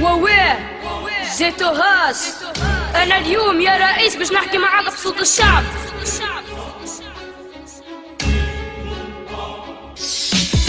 وواه جيتو هاس. انا اليوم يا رئيس باش نحكي معاك بصوت الشعب.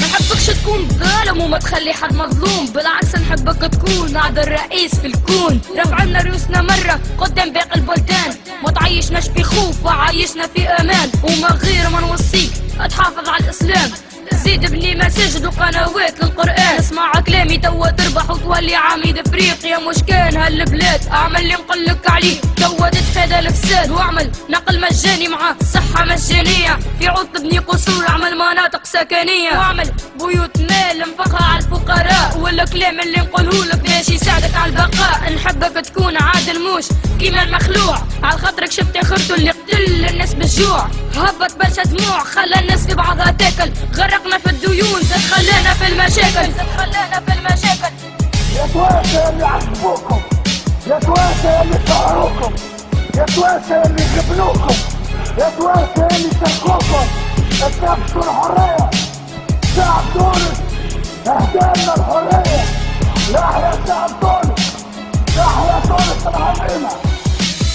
نحبكش تكون ظالم وما تخلي حد مظلوم، بالعكس نحبك تكون اعدل رئيس في الكون. رفعنا رؤوسنا مرة قدام باقي البلدان، ما تعيشناش في خوف وعايشنا في امان. وما غير ما نوصيك تحافظ على الاسلام، زيد بني مساجد وقنوات للقرآن. اسمع كلامي توا تربح وتولي عميد افريقيا، مش كان هالبلاد اعمل اللي نقولك عليه. توا تتفادى الفساد واعمل نقل مجاني مع صحة مجانية، في عود تبني قصور اعمل مناطق سكنية، واعمل بيوت مال نفخها على الفقراء. والكلام اللي نقولهولك باش يساعدك على البقاء. نحبك تكون عادل مش كيما المخلوع، على خاطرك شفت اخرته اللي قتل الناس بالجوع. هبط برشا دموع خلى الناس في بعضها تاكل، غرقنا في الديون زاد خلانا في المشاكل. يا تواسى اللي عذبوكم، يا تواسى اللي سهروكم، يا تواسى اللي جبنوكم، يا تواسى اللي سرقوكم. اتنفسوا الحرية، شعب تونس اهدالنا الحرية. يحيى شعب تونس، يحيى تونس العظيمة.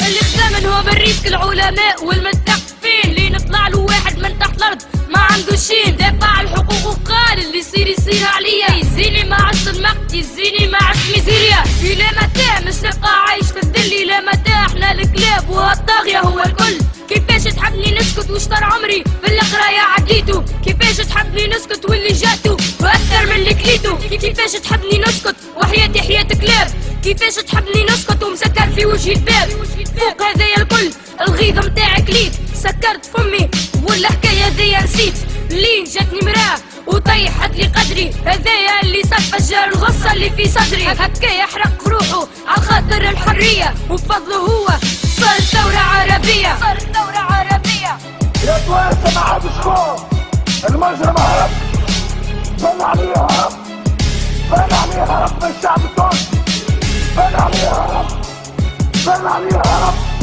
اللي خدامن هو بالريسك العلماء والمثقفين، اللي نطلع له واحد من تحت الارض ما عنده شين. دافع الحقوق وقال اللي يصير عليا، يزيني ما عشت المقت يزيني ما عشت ميزيريا. الى متى مش نبقى عايش في الذل؟ الى متى احنا الكلاب والطاغية هو الكل؟ كيفاش تحبني نسكت وشطر عمري في القراية عديتو؟ كيفاش تحبني نسكت واللي جاتو واكثر من اللي كليتو؟ كيفاش تحبني نسكت وحياتي حياة كلاب؟ كيفاش تحبني نسكت ومسكر في وجهي الباب؟ فوق هذايا الكل الغيظة متاعك ليك سكرت فمي والحكاية هذيا نسيت. لين جاتني مراه وطيحت لي قدري، هذايا اللي صف فجار الغصة اللي في صدري. هكا يحرق روحه على خاطر الحرية، وبفضله هو صارت ثورة عربية. يا تواسى ما عادش خوف، المجرم هرب، بان عليه هرب، بان عليه هرب من الشعب التونسي، بان عليه هرب، بان عليه هرب.